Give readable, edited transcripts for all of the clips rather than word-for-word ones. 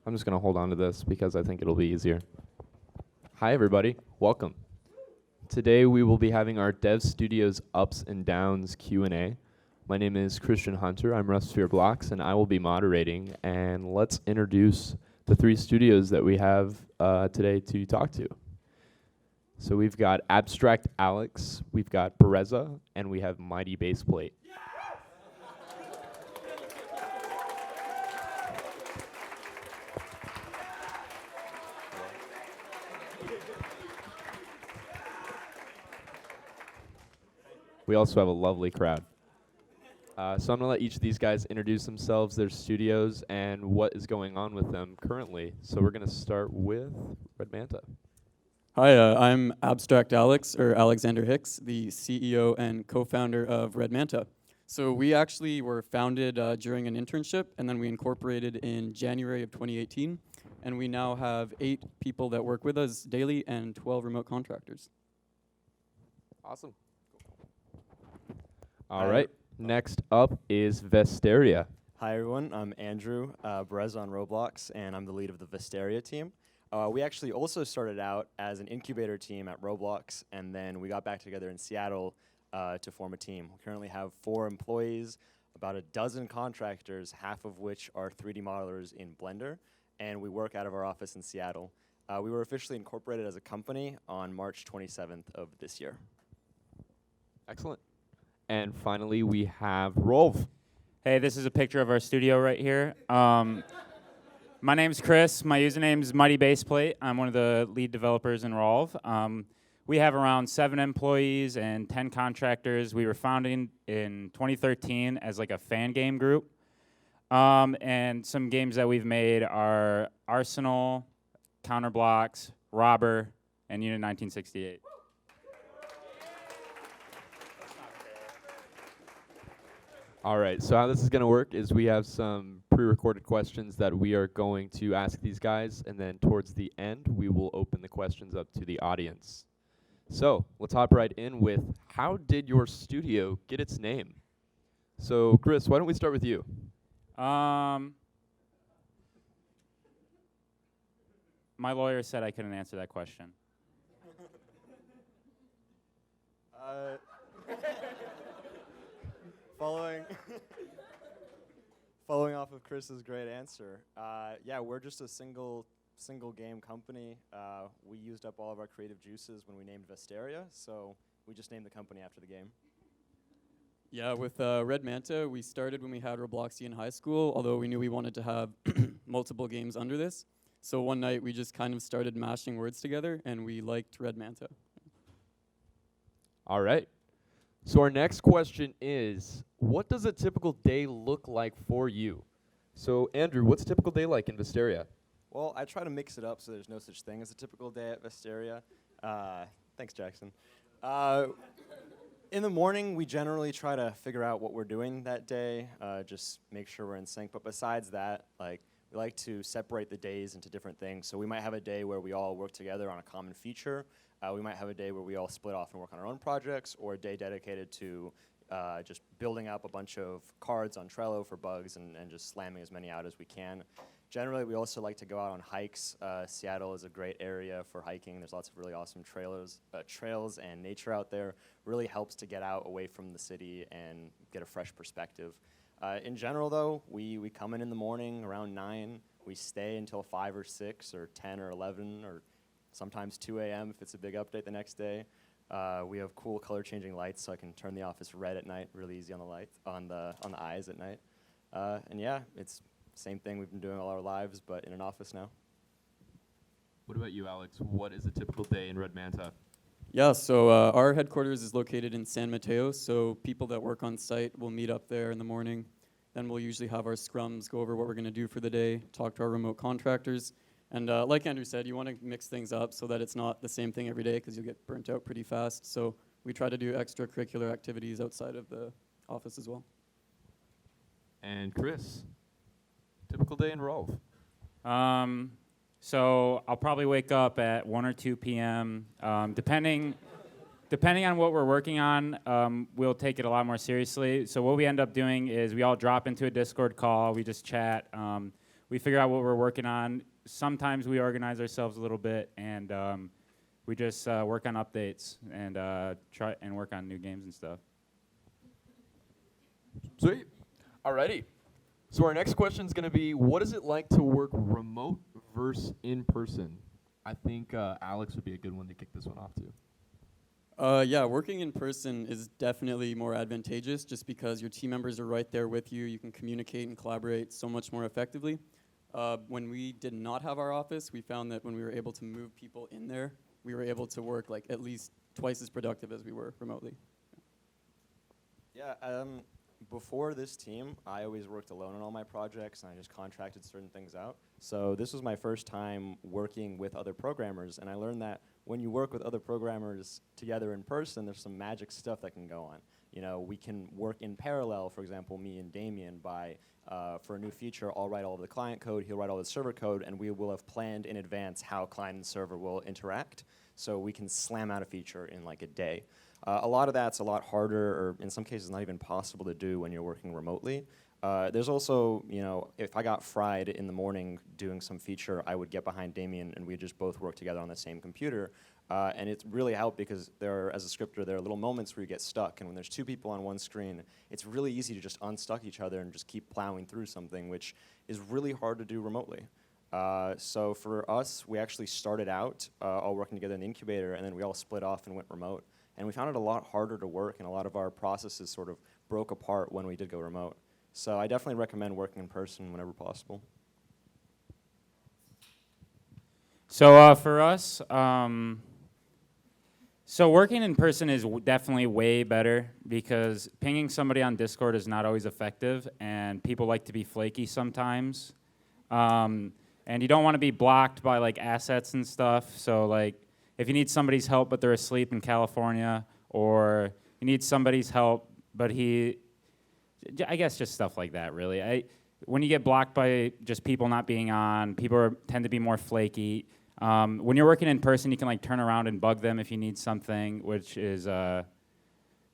I'm just going to hold on to this because I think it'll be easier. Hi, everybody. Welcome. Today, we will be having our Dev Studios Ups and Downs Q&A. My name is Christian Hunter. I'm Vesteria Blocks, and I will be moderating. And let's introduce the three studios that we have today to talk to. So we've got Abstract Alex, we've got Bereza, and we have Mighty Baseplate. We also have a lovely crowd. So I'm going to let each of these guys introduce themselves, their studios, and what is going on with them currently. So we're going to start with RedManta. Hi, I'm Abstract Alex, or Alexander Hicks, the CEO and co-founder of RedManta. So we actually were founded during an internship, and then we incorporated in January of 2018. And we now have 8 people that work with us daily and 12 remote contractors. Awesome. All right. Next up is Vesteria. Hi, everyone. I'm Andrew Bereza on Roblox, and I'm the lead of the Vesteria team. We actually also started out as an incubator team at Roblox, and then we got back together in Seattle to form a team. We currently have 4 employees, about a dozen contractors, half of which are 3D modelers in Blender, and we work out of our office in Seattle. We were officially incorporated as a company on March 27th of this year. Excellent. And finally, we have ROLVe. Hey, this is a picture of our studio right here. My name's Chris. My username is Mighty Baseplate. I'm one of the lead developers in ROLVe. We have around 7 employees and 10 contractors. We were founded in 2013 as like a fan game group. And some games that we've made are Arsenal, Counterblocks, Robber, and Unit 1968. All right, so how this is going to work is we have some pre-recorded questions that we are going to ask these guys, and then towards the end, we will open the questions up to the audience. So let's hop right in with, how did your studio get its name? So Chris, why don't we start with you? My lawyer said I couldn't answer that question. Following off of Chris's great answer, yeah, we're just a single game company. We used up all of our creative juices when we named Vesteria, so we just named the company after the game. Yeah, with RedManta, we started when we had Roblox in high school, although we knew we wanted to have multiple games under this. So one night, we just kind of started mashing words together, and we liked RedManta. All right. So our next question is, what does a typical day look like for you? So Andrew, what's a typical day like in Vesteria? Well, I try to mix it up so there's no such thing as a typical day at Vesteria. Thanks, Jackson. In the morning, we generally try to figure out what we're doing that day, just make sure we're in sync. But besides that, we like to separate the days into different things. So we might have a day where we all work together on a common feature. We might have a day where we all split off and work on our own projects, or a day dedicated to just building up a bunch of cards on Trello for bugs and just slamming as many out as we can. Generally, we also like to go out on hikes. Seattle is a great area for hiking. There's lots of really awesome trails and nature out there. Really helps to get out away from the city and get a fresh perspective. In general, though, we come in the morning around 9. We stay until 5 or 6 or 10 or 11 or sometimes 2 a.m. if it's a big update the next day. We have cool color-changing lights, so I can turn the office red at night, really easy on the on the eyes at night. And yeah, it's the same thing we've been doing all our lives, but in an office now. What about you, Alex? What is a typical day in RedManta? Yeah, so our headquarters is located in San Mateo, so people that work on site will meet up there in the morning. Then we'll usually have our scrums, go over what we're going to do for the day, talk to our remote contractors. And like Andrew said, you want to mix things up so that it's not the same thing every day because you'll get burnt out pretty fast. So we try to do extracurricular activities outside of the office as well. And Chris, typical day in ROLVe? So I'll probably wake up at 1 or 2 p.m. Depending on what we're working on, we'll take it a lot more seriously. So what we end up doing is we all drop into a Discord call. We just chat. we figure out what we're working on. Sometimes we organize ourselves a little bit, and we just work on updates and try and work on new games and stuff. Sweet. Alrighty. So our next question is going to be, what is it like to work remote versus in person? I think Alex would be a good one to kick this one off to. Yeah, working in person is definitely more advantageous just because your team members are right there with you. You can communicate and collaborate so much more effectively. When we did not have our office, we found that when we were able to move people in there, we were able to work like at least twice as productive as we were remotely. Yeah, before this team, I always worked alone on all my projects, and I just contracted certain things out. So this was my first time working with other programmers, and I learned that when you work with other programmers together in person, there's some magic stuff that can go on. You know, we can work in parallel, for example, me and Damien, for a new feature, I'll write all of the client code, he'll write all the server code, and we will have planned in advance how client and server will interact, so we can slam out a feature in like a day. A lot of that's a lot harder, or in some cases not even possible to do when you're working remotely. There's also, you know, if I got fried in the morning doing some feature, I would get behind Damien and we'd just both work together on the same computer. And it really helped because as a scripter, there are little moments where you get stuck. And when there's two people on one screen, it's really easy to just unstuck each other and just keep plowing through something, which is really hard to do remotely. So for us, we actually started out all working together in the incubator, and then we all split off and went remote. And we found it a lot harder to work, and a lot of our processes sort of broke apart when we did go remote. So I definitely recommend working in person whenever possible. So for us, so working in person is definitely way better because pinging somebody on Discord is not always effective, and people like to be flaky sometimes. And you don't want to be blocked by like assets and stuff. So like, if you need somebody's help but they're asleep in California, or you need somebody's help but I guess just stuff like that, really. When you get blocked by just people not being on, people tend to be more flaky. When you're working in person, you can like turn around and bug them if you need something, which is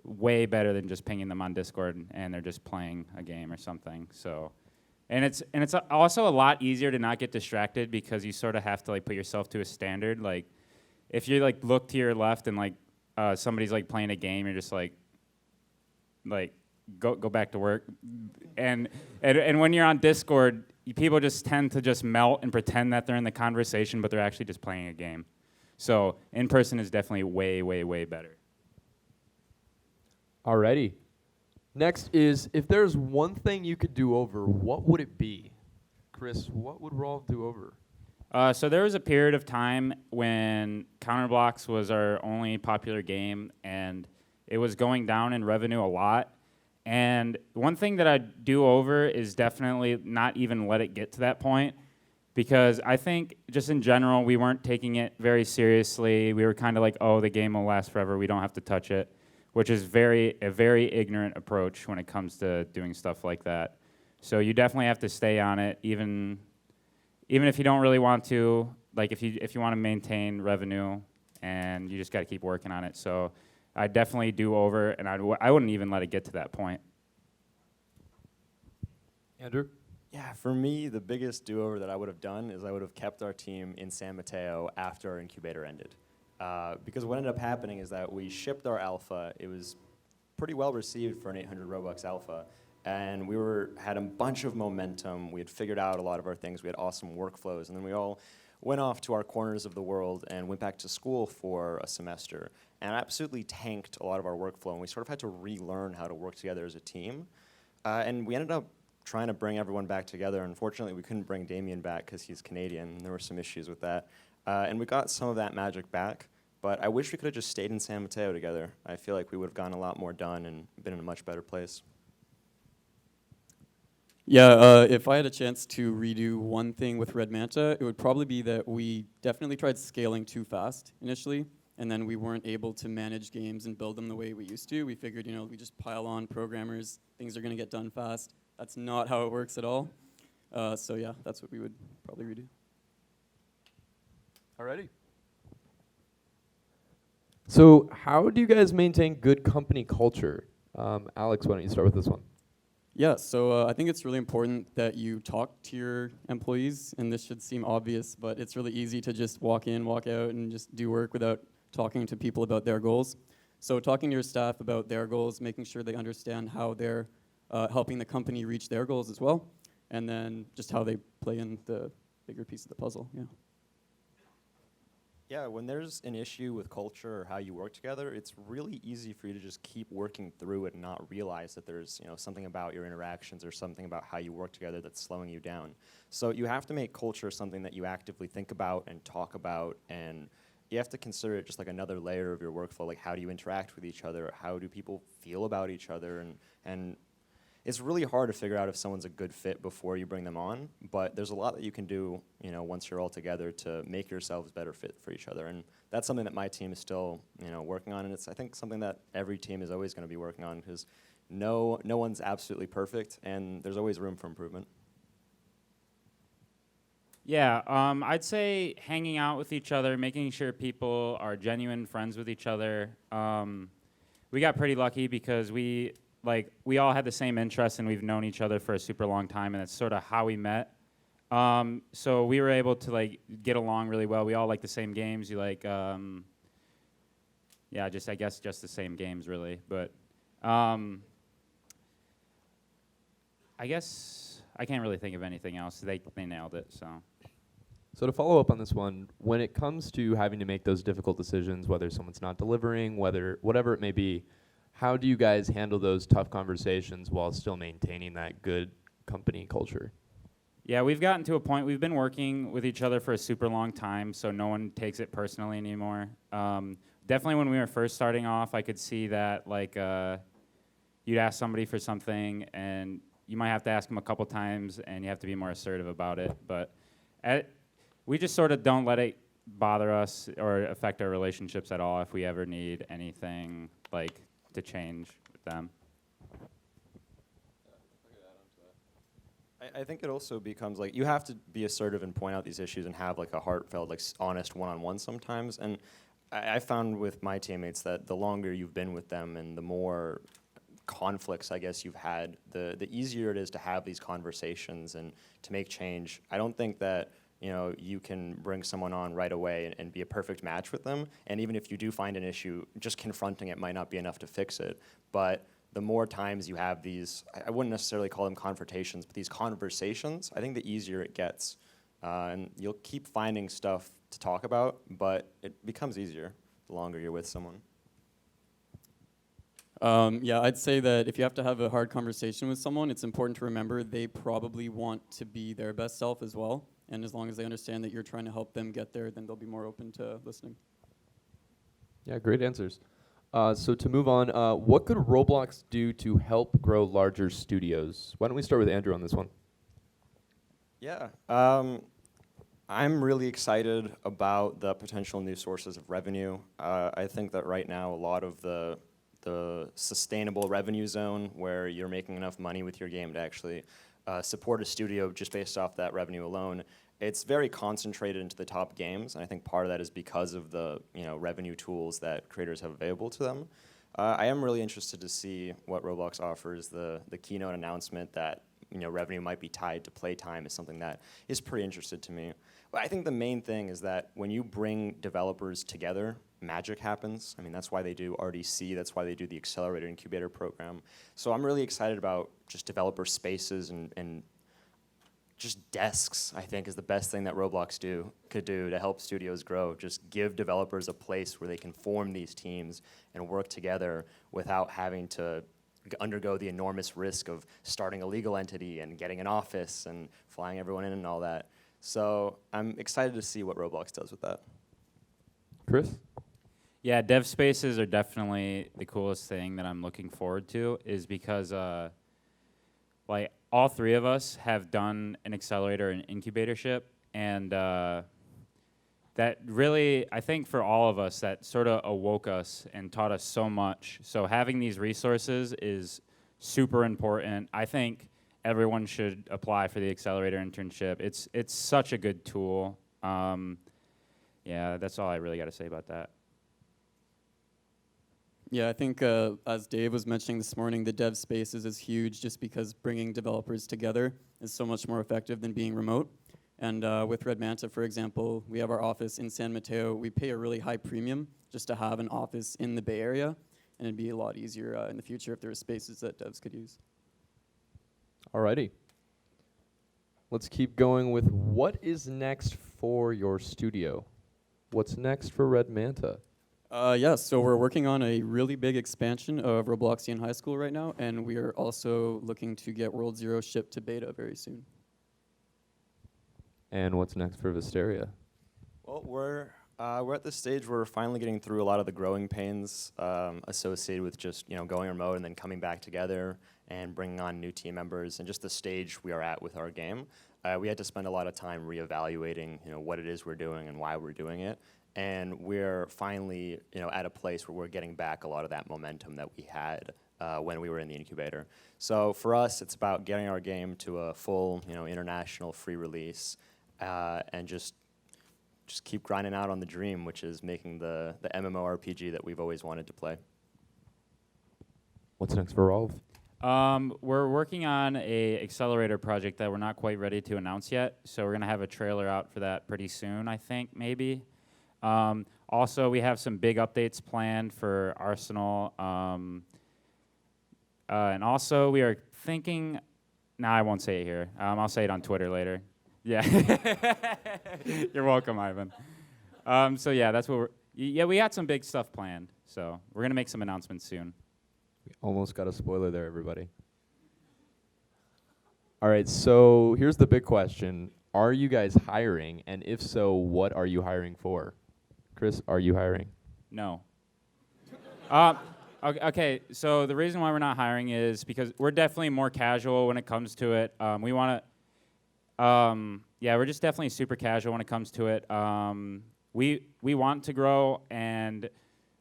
way better than just pinging them on Discord and they're just playing a game or something. So, and it's also a lot easier to not get distracted because you sort of have to like put yourself to a standard. Like, if you like look to your left and like somebody's like playing a game, you're just like go back to work. And when you're on Discord, people just tend to just melt and pretend that they're in the conversation, but they're actually just playing a game. So in person is definitely way, way, way better. Alrighty. Next is, if there's one thing you could do over, what would it be? Chris, what would ROLVe do over? So there was a period of time when Counterblocks was our only popular game, and it was going down in revenue a lot. And one thing that I'd do over is definitely not even let it get to that point, because I think just in general, we weren't taking it very seriously. We were kind of like, oh, the game will last forever. We don't have to touch it, which is a very ignorant approach when it comes to doing stuff like that. So you definitely have to stay on it, even if you don't really want to, like if you want to maintain revenue, and you just got to keep working on it. So I definitely do over, and I wouldn't even let it get to that point. Andrew? Yeah, for me, the biggest do-over that I would have done is I would have kept our team in San Mateo after our incubator ended. Because what ended up happening is that we shipped our alpha. It was pretty well received for an 800 Robux alpha. And we had a bunch of momentum. We had figured out a lot of our things. We had awesome workflows. And then we all went off to our corners of the world and went back to school for a semester. And absolutely tanked a lot of our workflow. And we sort of had to relearn how to work together as a team. And we ended up trying to bring everyone back together. Unfortunately, we couldn't bring Damien back because he's Canadian. And there were some issues with that. And we got some of that magic back. But I wish we could have just stayed in San Mateo together. I feel like we would have gotten a lot more done and been in a much better place. Yeah, if I had a chance to redo one thing with RedManta, it would probably be that we definitely tried scaling too fast initially, and then we weren't able to manage games and build them the way we used to. We figured, we just pile on programmers, things are going to get done fast. That's not how it works at all. So yeah, that's what we would probably redo. Alrighty. So how do you guys maintain good company culture? Alex, why don't you start with this one? Yeah, so I think it's really important that you talk to your employees, and this should seem obvious, but it's really easy to just walk in, walk out, and just do work without talking to people about their goals. So talking to your staff about their goals, making sure they understand how they're helping the company reach their goals as well, and then just how they play in the bigger piece of the puzzle, yeah. Yeah, when there's an issue with culture or how you work together, it's really easy for you to just keep working through it and not realize that there's something about your interactions or something about how you work together that's slowing you down. So you have to make culture something that you actively think about and talk about, and you have to consider it just like another layer of your workflow. Like, how do you interact with each other? How do people feel about each other? And it's really hard to figure out if someone's a good fit before you bring them on, but there's a lot that you can do, once you're all together to make yourselves better fit for each other. And that's something that my team is still, working on, and it's, I think, something that every team is always going to be working on, because no one's absolutely perfect, and there's always room for improvement. Yeah, I'd say hanging out with each other, making sure people are genuine friends with each other. We got pretty lucky because we all had the same interests, and we've known each other for a super long time, and that's sort of how we met. So we were able to get along really well. We all like the same games. I guess just the same games really. But I guess I can't really think of anything else. They nailed it. So to follow up on this one, when it comes to having to make those difficult decisions, whether someone's not delivering, whatever it may be, how do you guys handle those tough conversations while still maintaining that good company culture? Yeah, we've gotten to a point, we've been working with each other for a super long time, so no one takes it personally anymore. Definitely when we were first starting off, I could see that you'd ask somebody for something, and you might have to ask them a couple times, and you have to be more assertive about it. But we just sort of don't let it bother us or affect our relationships at all if we ever need anything to change with them. I think it also becomes you have to be assertive and point out these issues and have a heartfelt, honest one-on-one sometimes. And I found with my teammates that the longer you've been with them and the more conflicts, I guess, you've had, the easier it is to have these conversations and to make change. I don't think that you can bring someone on right away and be a perfect match with them. And even if you do find an issue, just confronting it might not be enough to fix it. But the more times you have these, I wouldn't necessarily call them confrontations, but these conversations, I think the easier it gets. And you'll keep finding stuff to talk about, but it becomes easier the longer you're with someone. Yeah, I'd say that if you have to have a hard conversation with someone, it's important to remember they probably want to be their best self as well. And as long as they understand that you're trying to help them get there, then they'll be more open to listening. Yeah, great answers. So to move on, what could Roblox do to help grow larger studios? Why don't we start with Andrew on this one? Yeah, I'm really excited about the potential new sources of revenue. I think that right now a lot of the sustainable revenue zone, where you're making enough money with your game to actually support a studio just based off that revenue alone, it's very concentrated into the top games, and I think part of that is because of the revenue tools that creators have available to them. I am really interested to see what Roblox offers. The keynote announcement that revenue might be tied to playtime is something that is pretty interesting to me. But I think the main thing is that when you bring developers together, magic happens. I mean, that's why they do RDC, that's why they do the Accelerator Incubator program. So I'm really excited about just developer spaces and just desks, I think, is the best thing that Roblox could do to help studios grow. Just give developers a place where they can form these teams and work together without having to undergo the enormous risk of starting a legal entity and getting an office and flying everyone in and all that. So I'm excited to see what Roblox does with that. Chris? Yeah, dev spaces are definitely the coolest thing that I'm looking forward to, is because all three of us have done an accelerator and incubatorship, and that really, I think for all of us, that sort of awoke us and taught us so much. So having these resources is super important. I think everyone should apply for the accelerator internship. It's such a good tool. Yeah, that's all I really got to say about that. Yeah, I think as Dave was mentioning this morning, the dev spaces is huge just because bringing developers together is so much more effective than being remote. And with RedManta, for example, we have our office in San Mateo. We pay a really high premium just to have an office in the Bay Area, and it'd be a lot easier in the future if there were spaces that devs could use. Alrighty. Let's keep going with what is next for your studio? What's next for RedManta? Yeah, so we're working on a really big expansion of Robloxian High School right now, and we are also looking to get World Zero shipped to beta very soon. And what's next for Vesteria? Well, we're at the stage where we're finally getting through a lot of the growing pains associated with just going remote and then coming back together and bringing on new team members, and just the stage we are at with our game. We had to spend a lot of time reevaluating what it is we're doing and why we're doing it. And we're finally, at a place where we're getting back a lot of that momentum that we had when we were in the incubator. So for us, it's about getting our game to a full, international free release, and just keep grinding out on the dream, which is making the MMORPG that we've always wanted to play. What's next for ROLVe? We're working on a accelerator project that we're not quite ready to announce yet. So we're gonna have a trailer out for that pretty soon, I think, maybe. Also, we have some big updates planned for Arsenal. And also, we are thinking, I won't say it here. I'll say it on Twitter later. Yeah. You're welcome, Ivan. So yeah, that's what we got some big stuff planned. So we're gonna make some announcements soon. We almost got a spoiler there, everybody. All right, so here's the big question. Are you guys hiring? And if so, what are you hiring for? Chris, are you hiring? No. Okay, so the reason why we're not hiring is because we're definitely more casual when it comes to it. We want to, we're just definitely super casual when it comes to it. We want to grow, and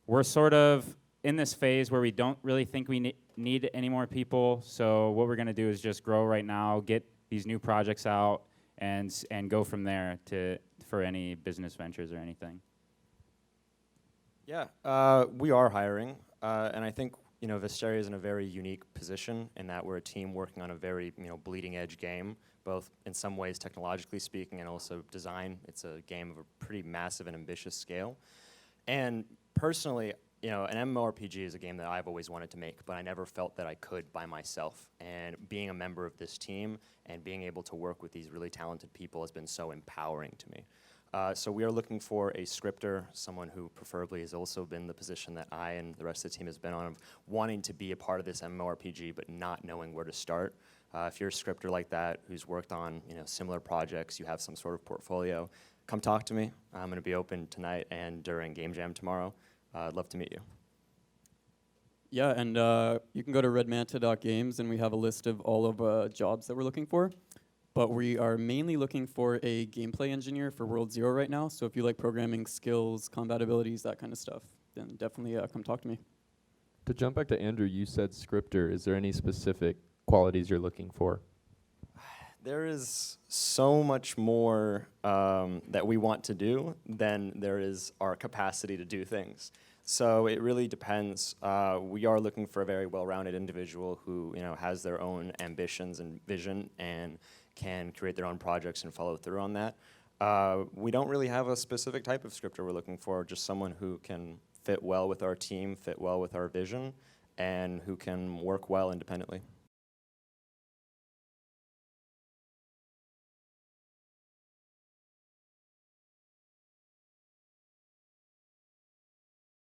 we're sort of in this phase where we don't really think we need any more people. So what we're going to do is just grow right now, get these new projects out, and go from there for any business ventures or anything. Yeah, we are hiring, and I think Vesteria is in a very unique position in that we're a team working on a very bleeding edge game, both in some ways technologically speaking and also design. It's a game of a pretty massive and ambitious scale. And personally, an MMORPG is a game that I've always wanted to make, but I never felt that I could by myself. And being a member of this team and being able to work with these really talented people has been so empowering to me. So we are looking for a scripter, someone who preferably has also been the position that I and the rest of the team has been on, of wanting to be a part of this MMORPG but not knowing where to start. If you're a scripter like that who's worked on similar projects, you have some sort of portfolio, come talk to me. I'm going to be open tonight and during Game Jam tomorrow. I'd love to meet you. Yeah, and you can go to redmanta.games, and we have a list of all of jobs that we're looking for. But we are mainly looking for a gameplay engineer for World Zero right now. So if you like programming skills, combat abilities, that kind of stuff, then definitely come talk to me. To jump back to Andrew, you said scripter. Is there any specific qualities you're looking for? There is so much more that we want to do than there is our capacity to do things. So it really depends. We are looking for a very well-rounded individual who has their own ambitions and vision and can create their own projects and follow through on that. We don't really have a specific type of scripter we're looking for, just someone who can fit well with our team, fit well with our vision, and who can work well independently.